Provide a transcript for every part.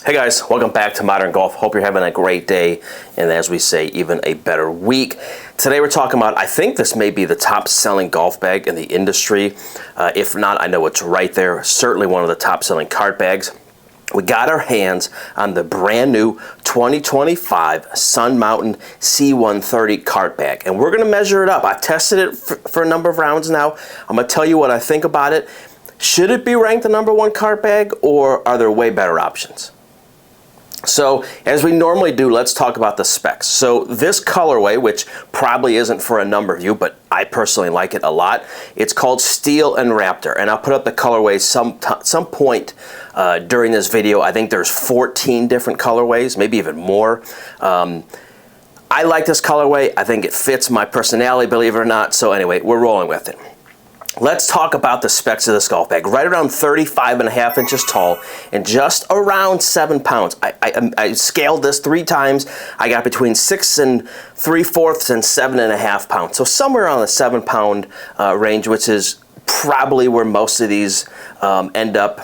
Hey guys, welcome back to Modern Golf. Hope you're having a great day, and as we say, even a better week. Today we're talking about, I think this may be the top selling golf bag in the industry. If not, I know it's right there. Certainly one of the top selling cart bags. We got our hands on the brand new 2025 Sun Mountain C130 cart bag, and we're going to measure it up. I've tested it for a number of rounds now. I'm going to tell you what I think about it. Should it be ranked the #1 cart bag, or are there way better options? So, as we normally do, let's talk about the specs. So, this colorway, which probably isn't for a number of you, but I personally like it a lot, it's called Steel and Raptor, and I'll put up the colorways some point during this video. I think there's 14 different colorways, maybe even more. I like this colorway. I think it fits my personality, believe it or not. So anyway, we're rolling with it. Let's talk about the specs of this golf bag. Right around 35.5 inches tall and just around 7 pounds. I scaled this 3 times. I got between 6 3/4 and 7.5 pounds. So somewhere around the 7 pound range, which is probably where most of these end up.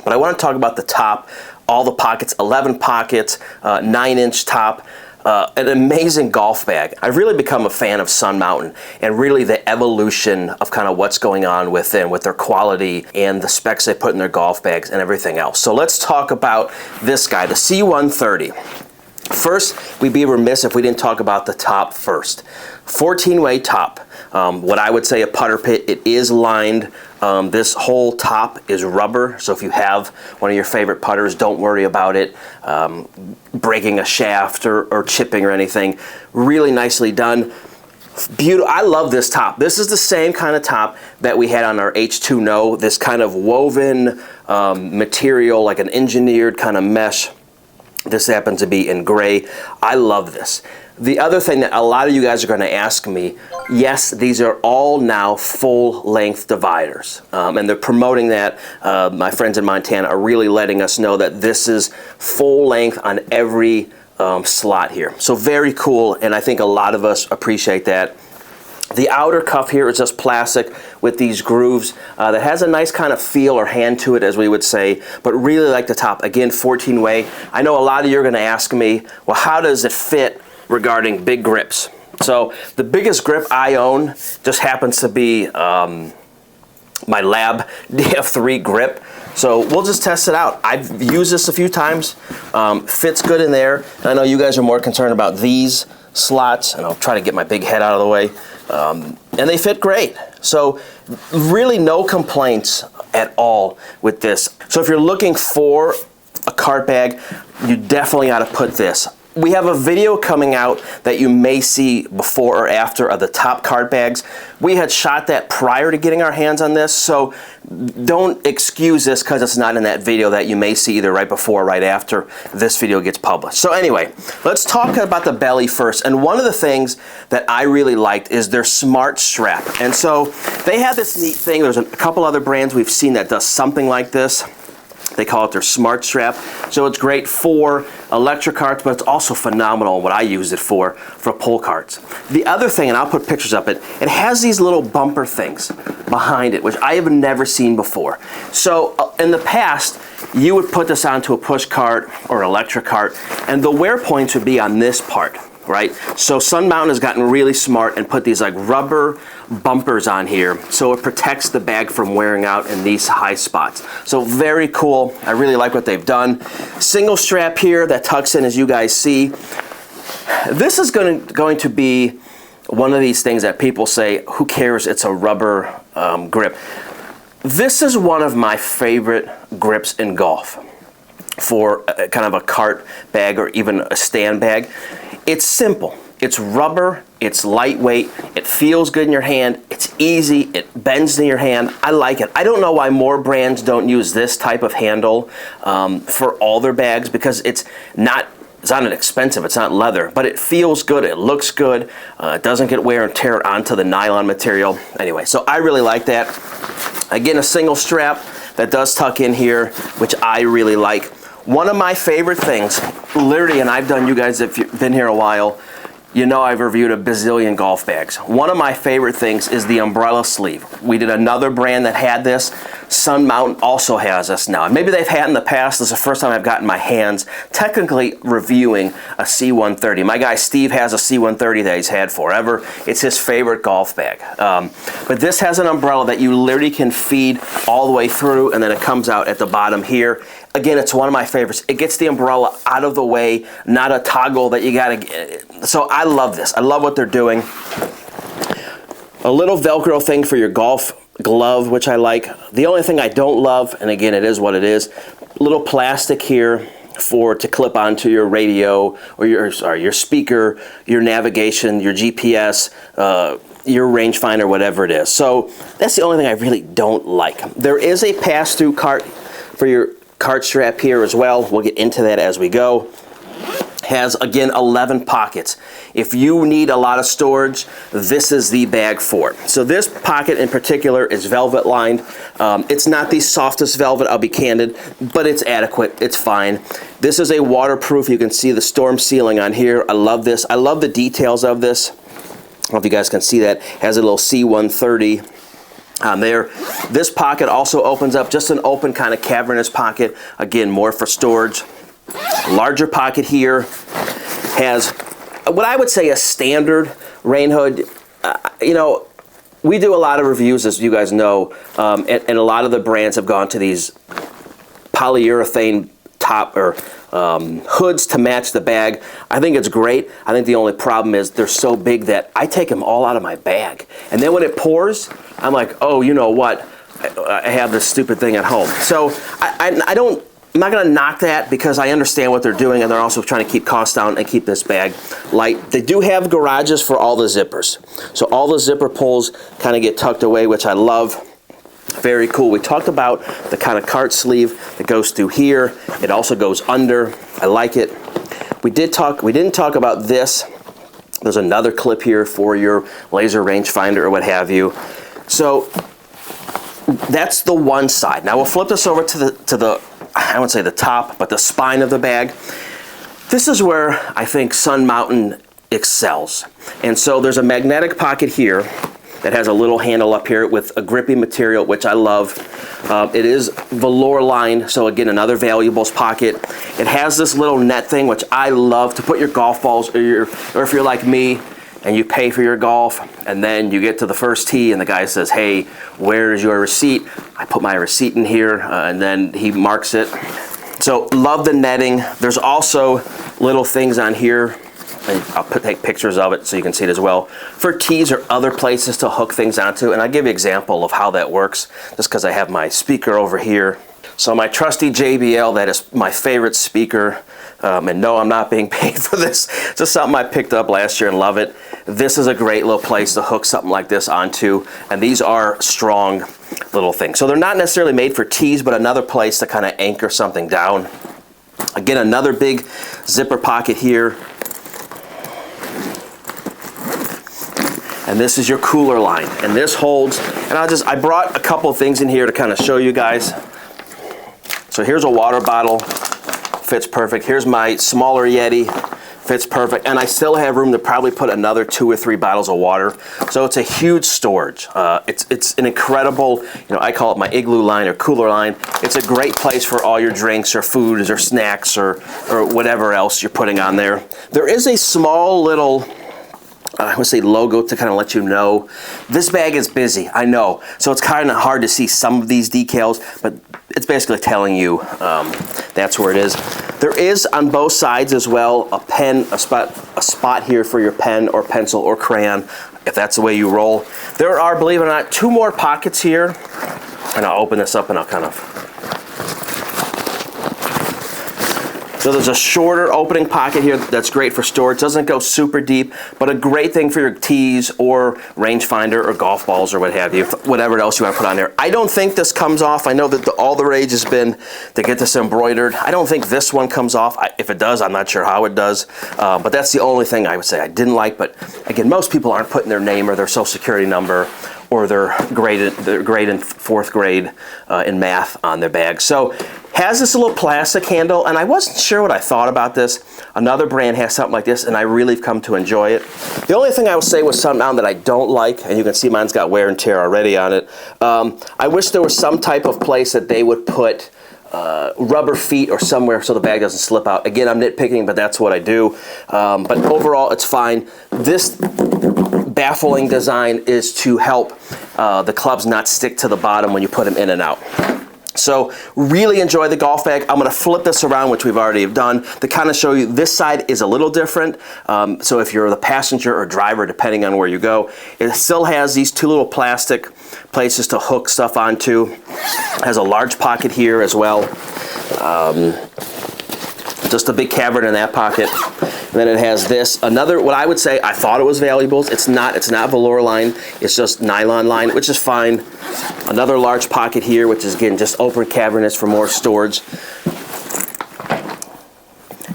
But I want to talk about the top, all the pockets, 11 pockets, 9-inch top. An amazing golf bag. I've really become a fan of Sun Mountain and really the evolution of kind of what's going on within with their quality and the specs they put in their golf bags and everything else. So let's talk about this guy, the C130. First, we'd be remiss if we didn't talk about the top first. 14-way top. What I would say a putter pit. It is lined. This whole top is rubber, so if you have one of your favorite putters, don't worry about it breaking a shaft or chipping or anything. Really nicely done. Beautiful. I love this top. This is the same kind of top that we had on our H2 No, this kind of woven material, like an engineered kind of mesh. This happens to be in gray. I love this. The other thing that a lot of you guys are going to ask me, yes, these are all now full-length dividers, and they're promoting that. My friends in Montana are really letting us know that this is full length on every slot here. So very cool, and I think a lot of us appreciate that. The outer cuff here is just plastic with these grooves that has a nice kind of feel or hand to it, as we would say, but really like the top. Again, 14-way. I know a lot of you are going to ask me, well, how does it fit regarding big grips? So the biggest grip I own just happens to be my Lab DF3 grip. So we'll just test it out. I've used this a few times. Fits good in there. And I know you guys are more concerned about these slots, and I'll try to get my big head out of the way. And they fit great. So really no complaints at all with this. So if you're looking for a cart bag, you definitely got to put this. We have a video coming out that you may see before or after of the top cart bags. We had shot that prior to getting our hands on this, so don't excuse this because it's not in that video that you may see either right before or right after this video gets published. So anyway, let's talk about the belly first. And one of the things that I really liked is their smart strap. And so they have this neat thing. There's a couple other brands we've seen that does something like this. They call it their smart strap. So it's great for electric carts, but it's also phenomenal what I use it for pull carts. The other thing, and I'll put pictures up it has these little bumper things behind it, which I have never seen before. So in the past, you would put this onto a push cart or electric cart, and the wear points would be on this part, right? So Sun Mountain has gotten really smart and put these like rubber bumpers on here so it protects the bag from wearing out in these high spots. So very cool. I really like what they've done. Single strap here that tucks in, as you guys see. This is going to be one of these things that people say, who cares, it's a rubber grip. This is one of my favorite grips in golf for kind of a cart bag or even a stand bag. It's simple. It's rubber, it's lightweight, it feels good in your hand, it's easy, it bends in your hand. I like it. I don't know why more brands don't use this type of handle for all their bags, because it's not expensive, it's not leather, but it feels good, it looks good, it doesn't get wear and tear onto the nylon material. Anyway, so I really like that. Again, a single strap that does tuck in here, which I really like. One of my favorite things, literally, and I've done, you guys, if you've been here a while, you know I've reviewed a bazillion golf bags. One of my favorite things is the umbrella sleeve. We did another brand that had this. Sun Mountain also has this now. Maybe they've had it in the past. This is the first time I've gotten my hands technically reviewing a C130. My guy Steve has a C130 that he's had forever. It's his favorite golf bag. But this has an umbrella that you literally can feed all the way through, and then it comes out at the bottom here. Again, it's one of my favorites. It gets the umbrella out of the way, not a toggle that you gotta get. So I love this. I love what they're doing. A little Velcro thing for your golf glove, which I like. The only thing I don't love, and again, it is what it is, little plastic here to clip onto your radio or your speaker, your navigation, your GPS, your rangefinder, whatever it is. So that's the only thing I really don't like. There is a pass-through cart for your cart strap here as well. We'll get into that as we go. Has, again, 11 pockets. If you need a lot of storage, this is the bag for it. So this pocket in particular is velvet lined. It's not the softest velvet, I'll be candid, but it's adequate, it's fine. This is a waterproof, you can see the storm sealing on here. I love this. I love the details of this. I don't know if you guys can see that. It has a little C130 on there. This pocket also opens up, just an open kind of cavernous pocket. Again, more for storage. Larger pocket here, has what I would say a standard rain hood. You know, we do a lot of reviews, as you guys know, and a lot of the brands have gone to these polyurethane top or hoods to match the bag. I think it's great. I think the only problem is they're so big that I take them all out of my bag. And then when it pours, I'm like, oh, you know what? I have this stupid thing at home. So I'm not going to knock that because I understand what they're doing, and they're also trying to keep costs down and keep this bag light. They do have garages for all the zippers. So all the zipper pulls kind of get tucked away, which I love. Very cool. We talked about the kind of cart sleeve that goes through here. It also goes under. I like it. We didn't talk about this. There's another clip here for your laser rangefinder or what have you. So that's the one side. Now we'll flip this over to the I wouldn't say the top, but the spine of the bag. This is where I think Sun Mountain excels. And so there's a magnetic pocket here that has a little handle up here with a grippy material, which I love. It is velour lined, so again, another valuables pocket. It has this little net thing, which I love, to put your golf balls, or if you're like me, and you pay for your golf, and then you get to the first tee and the guy says, hey, where is your receipt? I put my receipt in here, and then he marks it. So love the netting. There's also little things on here, and I'll take pictures of it so you can see it as well, for tees or other places to hook things onto. And I'll give you an example of how that works, just because I have my speaker over here. So my trusty JBL, that is my favorite speaker. And no, I'm not being paid for this. It's just something I picked up last year and love it. This is a great little place to hook something like this onto. And these are strong little things. So they're not necessarily made for tees, but another place to kind of anchor something down. Again, another big zipper pocket here. And this is your cooler line. And this holds, and I brought a couple of things in here to kind of show you guys. So here's a water bottle. Fits perfect. Here's my smaller Yeti, fits perfect, and I still have room to probably put another 2 or 3 bottles of water. So it's a huge storage. It's an incredible, I call it my igloo line or cooler line. It's a great place for all your drinks or foods or snacks or whatever else you're putting on there. There is a small little, I would say, logo to kind of let you know this bag is busy. I know, so it's kind of hard to see some of these decals, but it's basically telling you that's where it is. There is on both sides as well a spot here for your pen or pencil or crayon, if that's the way you roll. There are, believe it or not, 2 more pockets here, and I'll open this up and I'll kind of. So there's a shorter opening pocket here that's great for storage. Doesn't go super deep, but a great thing for your tees or rangefinder or golf balls or what have you, whatever else you want to put on there. I don't think this comes off. I know that all the rage has been to get this embroidered. I don't think this one comes off. If it does, I'm not sure how it does, but that's the only thing I would say I didn't like. But again, most people aren't putting their name or their social security number or their grade in 4th grade in math on their bag. So Has this little plastic handle, and I wasn't sure what I thought about this. Another brand has something like this, and I really have come to enjoy it. The only thing I will say with Sunmountain that I don't like, and you can see mine's got wear and tear already on it, I wish there was some type of place that they would put rubber feet or somewhere so the bag doesn't slip out. Again, I'm nitpicking, but that's what I do. But overall, it's fine. This baffling design is to help the clubs not stick to the bottom when you put them in and out. So really enjoy the golf bag. I'm going to flip this around, which we've already done, to kind of show you this side is a little different. So if you're the passenger or driver, depending on where you go, it still has these two little plastic places to hook stuff onto. It has a large pocket here as well. Just a big cavern in that pocket. And then it has this, another, what I would say, I thought it was valuables. It's not velour line. It's just nylon line, which is fine. Another large pocket here, which is, again, just open cavernous for more storage.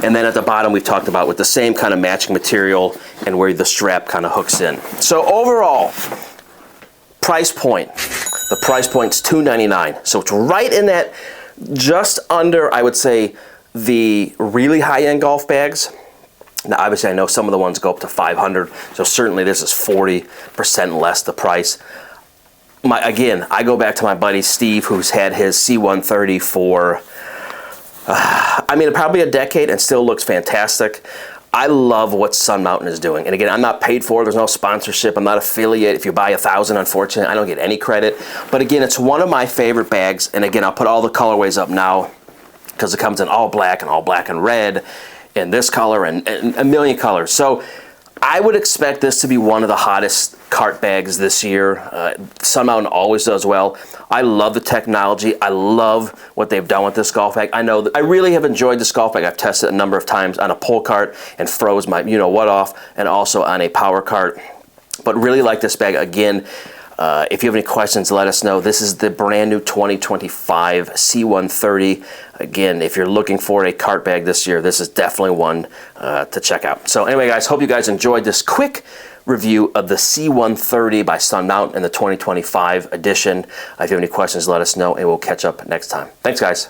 And then at the bottom, we've talked about with the same kind of matching material and where the strap kind of hooks in. So overall, price point. The price point's $299. So it's right in that, just under, I would say, the really high-end golf bags. Now, obviously, I know some of the ones go up to $500, so certainly this is 40% less the price. Again, I go back to my buddy Steve, who's had his C130 for, probably a decade and still looks fantastic. I love what Sunmountain is doing. And again, I'm not paid for it. There's no sponsorship. I'm not affiliate. If you buy 1,000, unfortunately, I don't get any credit. But again, it's one of my favorite bags. And again, I'll put all the colorways up now because it comes in all black and red, and this color and a million colors. So I would expect this to be one of the hottest cart bags this year. Sunmountain always does well. I love the technology. I love what they've done with this golf bag. I know that I really have enjoyed this golf bag. I've tested it a number of times on a pull cart and froze my you-know-what off, and also on a power cart. But really like this bag. Again, if you have any questions, let us know. This is the brand new 2025 C130. Again, if you're looking for a cart bag this year, this is definitely one to check out. So anyway, guys, hope you guys enjoyed this quick review of the C130 by Sunmountain in the 2025 edition. If you have any questions, let us know, and we'll catch up next time. Thanks, guys.